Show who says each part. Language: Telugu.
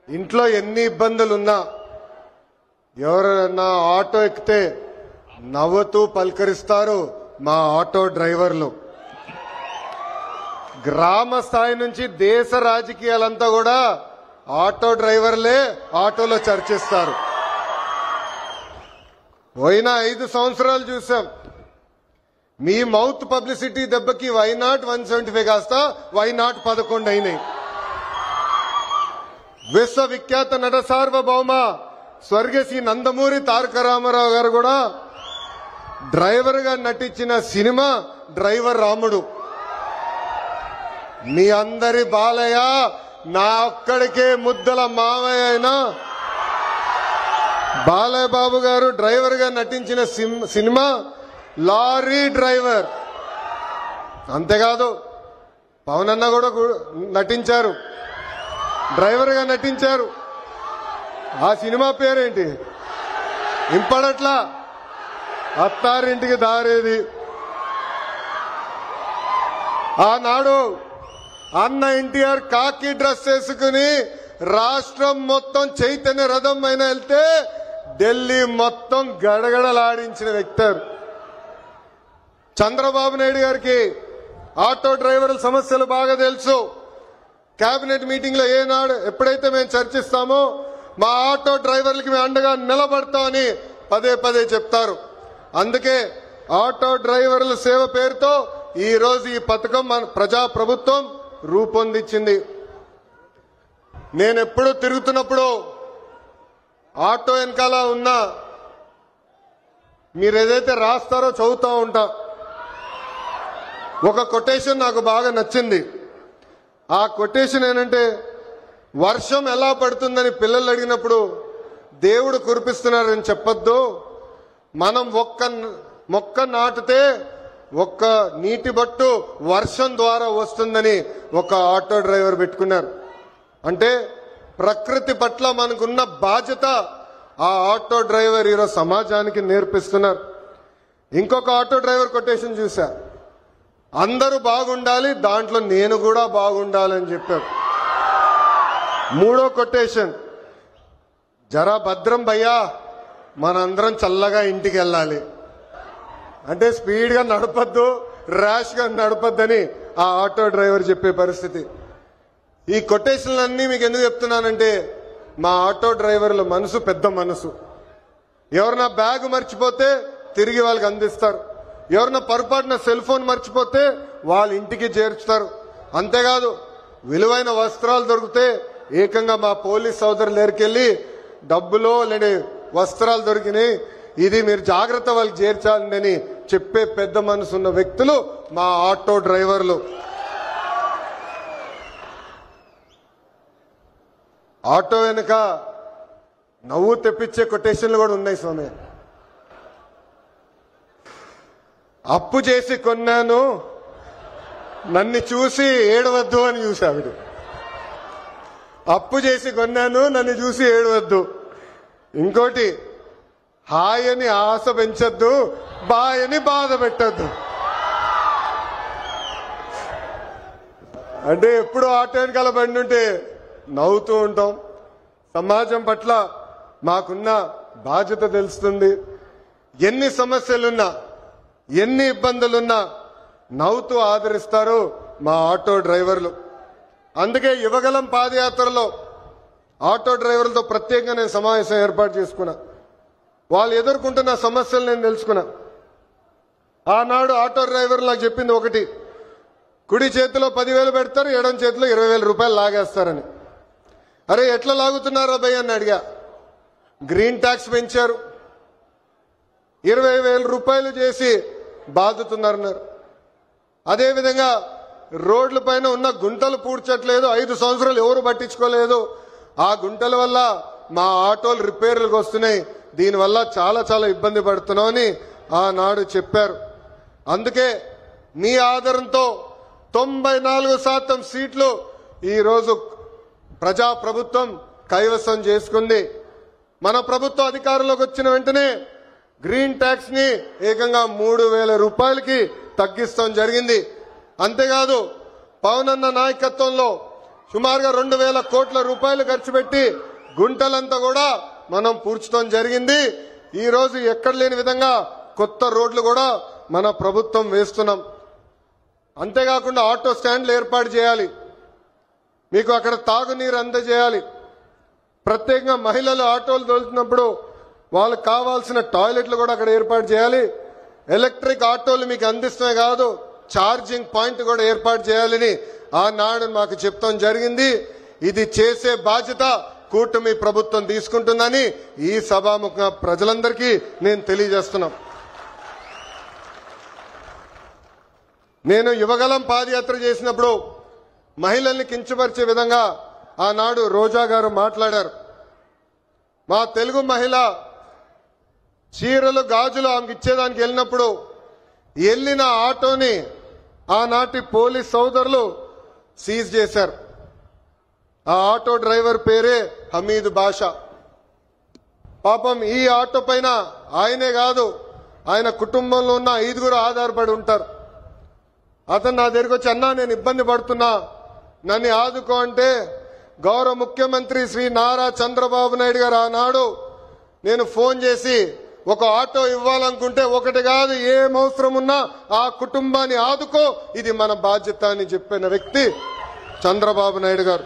Speaker 1: ఇంట్లో ఎన్ని ఇబ్బందులున్నా ఎవరైనా ఆటో ఎక్కితే నవ్వుతూ పలకరిస్తారు మా ఆటో డ్రైవర్లు. గ్రామ స్థాయి నుంచి దేశ రాజకీయాలంతా కూడా ఆటో డ్రైవర్లే ఆటోలో చర్చిస్తారు. పోయిన 5 సంవత్సరాలు చూసాం. మీ మౌత్ పబ్లిసిటీ దెబ్బకి వైనాట్ 175 కాస్త వైనాట్ 11 అయినాయి. విశ్వవిఖ్యాత నట సార్వభౌమ స్వర్గశ్రీ నందమూరి తారక రామారావు గారు కూడా డ్రైవర్ గా నటించిన సినిమా డ్రైవర్ రాముడు. మీ అందరి బాలయ్య నా ఒక్కడికే ముద్దల మావయ్య అయినా బాలయ్య బాబు గారు డ్రైవర్ గా నటించిన సినిమా లారీ డ్రైవర్. అంతేకాదు పవన్ అన్న కూడా నటించారు, డ్రైవర్ గా నటించారు. ఆ సినిమా పేరేంటి ఇంపడట్లా, అత్తారింటికి దారేది. ఆనాడు అన్న ఎన్టీఆర్ కాకి డ్రెస్ వేసుకుని రాష్ట్రం మొత్తం చైతన్య రథం పైన వెళ్తే ఢిల్లీ మొత్తం గడగడలాడించిన వ్యక్తి. చంద్రబాబు నాయుడు గారికి ఆటో డ్రైవర్ల సమస్యలు బాగా తెలుసు. కేబినెట్ మీటింగ్ లో ఏనాడు ఎప్పుడైతే మేము చర్చిస్తామో మా ఆటో డ్రైవర్లకి మేము అండగా నిలబడతామని పదే పదే చెప్తారు. అందుకే ఆటో డ్రైవర్ల సేవ పేరుతో ఈ రోజు ఈ పథకం మన ప్రజా ప్రభుత్వం రూపొందించింది. నేను ఎప్పుడు తిరుగుతున్నప్పుడు ఆటో వెనకాల ఉన్నా మీరు ఏదైతే రాస్తారో చదువుతూ ఉంటా. ఒక కొటేషన్ నాకు బాగా నచ్చింది. ఆ కొటేషన్ ఏంటంటే, వర్షం ఎలా పడుతుందని పిల్లలు అడిగినప్పుడు దేవుడు కురిపిస్తున్నారని చెప్పొద్దు, మనం ఒక్క మొక్క నాటితే ఒక్క నీటి బట్టు వర్షం ద్వారా వస్తుందని ఒక ఆటో డ్రైవర్ పెట్టుకున్నారు. అంటే ప్రకృతి పట్ల మనకున్న బాధ్యత ఆ ఆటో డ్రైవర్ ఈరోజు సమాజానికి నేర్పిస్తున్నారు. ఇంకొక ఆటో డ్రైవర్ కొటేషన్ చూసా, అందరూ బాగుండాలి దాంట్లో నేను కూడా బాగుండాలని చెప్పారు. మూడో కొటేషన్, జరా భద్రం భయ్యా మనందరం చల్లగా ఇంటికి వెళ్ళాలి. అంటే స్పీడ్ గా నడపద్దు, ర్యాష్ గా నడపద్దని ఆ ఆటో డ్రైవర్ చెప్పే పరిస్థితి. ఈ కొటేషన్లన్నీ మీకు ఎందుకు చెప్తున్నానంటే, మా ఆటో డ్రైవర్ల మనసు పెద్ద మనసు. ఎవరన్నా బ్యాగ్ మర్చిపోతే తిరిగి వాళ్ళకి అందిస్తారు, ఎవరన్నా పొరపాటున సెల్ ఫోన్ మర్చిపోతే వాళ్ళ ఇంటికి చేర్చుతారు. అంతేకాదు విలువైన వస్త్రాలు దొరికితే ఏకంగా మా పోలీస్ సోదరులు దగ్గరికెళ్ళి డబ్బులో లేని వస్త్రాలు దొరికినాయి, ఇది మీరు జాగ్రత్త వాళ్ళకి చేర్చాలని చెప్పే పెద్ద మనసు ఉన్న వ్యక్తులు మా ఆటో డ్రైవర్లు. ఆటో వెనుక నవ్వు తెప్పించే కొటేషన్లు కూడా ఉన్నాయి స్వామి. అప్పు చేసి కొన్నాను నన్ను చూసి ఏడవద్దు అని చూసావిడు. అప్పు చేసి కొన్నాను నన్ను చూసి ఏడవద్దు. ఇంకోటి, హాయని ఆశ పెంచొద్దు, బాయని బాధ పెట్టద్దు. అంటే ఎప్పుడు ఆటో వెనకాల బండి ఉంటే నవ్వుతూ ఉంటాం. సమాజం పట్ల మాకున్న బాధ్యత తెలుస్తుంది. ఎన్ని సమస్యలున్నా ఎన్ని ఇబ్బందులున్నా నవ్వుతూ ఆదరిస్తారు మా ఆటో డ్రైవర్లు. అందుకే యువగలం పాదయాత్రలో ఆటో డ్రైవర్లతో ప్రత్యేకంగా నేను సమావేశం ఏర్పాటు చేసుకున్నా. వాళ్ళు ఎదుర్కొంటున్న సమస్యలు నేను తెలుసుకున్నా. ఆనాడు ఆటో డ్రైవర్లు నాకు చెప్పింది ఒకటి, కుడి చేతిలో 10,000 పెడతారు, ఎడం చేతిలో 20,000 రూపాయలు లాగేస్తారని. అరే ఎట్లా లాగుతున్నారా భయ్ అని అడిగా. గ్రీన్ ట్యాక్స్ పెంచారు, 20,000 రూపాయలు చేసి బాదుతున్నారన్నారు. అదేవిధంగా రోడ్ల పైన ఉన్న గుంటలు పూడ్చట్లేదు, 5 సంవత్సరాలు ఎవరు పట్టించుకోలేదు. ఆ గుంటల వల్ల మా ఆటోలు రిపేర్లకు వస్తున్నాయి, దీనివల్ల చాలా చాలా ఇబ్బంది పడుతున్నామని ఆనాడు చెప్పారు. అందుకే మీ ఆదరణతో 94% సీట్లు ఈరోజు ప్రజా ప్రభుత్వం కైవసం చేసుకుంది. మన ప్రభుత్వం అధికారంలోకి వచ్చిన వెంటనే గ్రీన్ ట్యాక్స్ ని ఏకంగా 3,000 రూపాయలకి తగ్గిస్తాం జరిగింది. అంతేకాదు పవన్ అన్న నాయకత్వంలో సుమారుగా 2,000 కోట్ల రూపాయలు ఖర్చు పెట్టి గుంటలంతా కూడా మనం పూడ్చడం జరిగింది. ఈ రోజు ఎక్కడ లేని విధంగా కొత్త రోడ్లు కూడా మన ప్రభుత్వం వేస్తున్నాం. అంతేకాకుండా ఆటో స్టాండ్లు ఏర్పాటు చేయాలి, మీకు అక్కడ తాగునీరు అందజేయాలి. ప్రత్యేకంగా మహిళలు ఆటోలు తోలుతున్నప్పుడు వాళ్ళకి కావాల్సిన టాయిలెట్లు కూడా అక్కడ ఏర్పాటు చేయాలి. ఎలక్ట్రిక్ ఆటోలు మీకు అందిస్తమే కాదు, ఛార్జింగ్ పాయింట్ కూడా ఏర్పాటు చేయాలని ఆనాడు మాకు చెప్తాం జరిగింది. ఇది చేసే బాధ్యత కూటమి ప్రభుత్వం తీసుకుంటుందని ఈ సభాముఖ ప్రజలందరికీ నేను తెలియజేస్తున్నా. నేను యువగలం పాదయాత్ర చేసినప్పుడు మహిళల్ని కించపరిచే విధంగా ఆనాడు రోజా గారు మాట్లాడారు. మా తెలుగు మహిళ చీరలు గాజులు ఆమెకి ఇచ్చేదానికి వెళ్ళినప్పుడు వెళ్ళిన ఆటోని ఆనాటి పోలీస్ సోదరులు సీజ్ చేశారు. ఆ ఆటో డ్రైవర్ పేరే హమీద్ బాషా. పాపం ఈ ఆటో పైన ఆయనే కాదు, ఆయన కుటుంబంలో ఉన్న 5గురు ఆధారపడి ఉంటారు. అతను నా దగ్గరికి వచ్చి, అన్నా నేను ఇబ్బంది పడుతున్నా, నన్ను ఆదుకో అంటే గౌరవ ముఖ్యమంత్రి శ్రీ నారా చంద్రబాబు నాయుడు గారు ఆనాడు నేను ఫోన్ చేసి ఒక ఆటో ఇవ్వాలనుకుంటే ఒకటి కాదు, ఏం అవసరం ఉన్నా ఆ కుటుంబాన్ని ఆదుకో, ఇది మన బాధ్యత అని చెప్పిన వ్యక్తి చంద్రబాబు నాయుడు గారు.